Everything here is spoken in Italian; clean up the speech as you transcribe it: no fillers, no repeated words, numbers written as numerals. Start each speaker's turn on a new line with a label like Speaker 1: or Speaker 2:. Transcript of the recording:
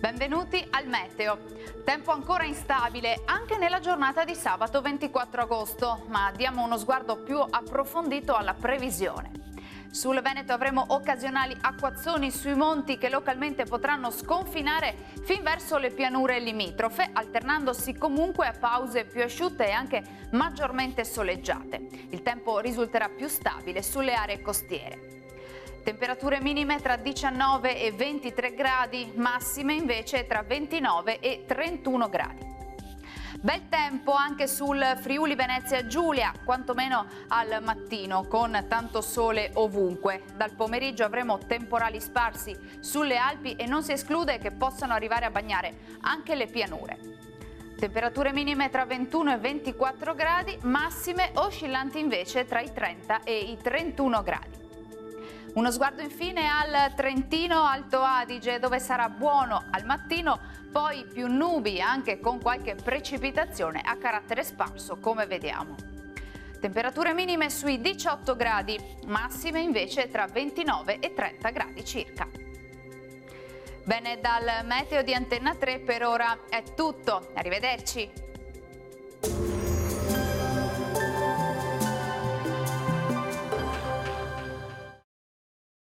Speaker 1: Benvenuti al meteo. Tempo ancora instabile anche nella giornata di sabato 24 agosto, ma diamo uno sguardo più approfondito alla previsione. Sul Veneto avremo occasionali acquazzoni sui monti che localmente potranno sconfinare fin verso le pianure limitrofe, alternandosi comunque a pause più asciutte e anche maggiormente soleggiate. Il tempo risulterà più stabile sulle aree costiere. Temperature minime tra 19 e 23 gradi, massime invece tra 29 e 31 gradi. Bel tempo anche sul Friuli Venezia Giulia, quantomeno al mattino, con tanto sole ovunque. Dal pomeriggio avremo temporali sparsi sulle Alpi e non si esclude che possano arrivare a bagnare anche le pianure. Temperature minime tra 21 e 24 gradi, massime oscillanti invece tra i 30 e i 31 gradi. Uno sguardo infine al Trentino Alto Adige, dove sarà buono al mattino, poi più nubi anche con qualche precipitazione a carattere sparso, come vediamo. Temperature minime sui 18 gradi, massime invece tra 29 e 30 gradi circa. Bene, dal meteo di Antenna 3 per ora è tutto. Arrivederci.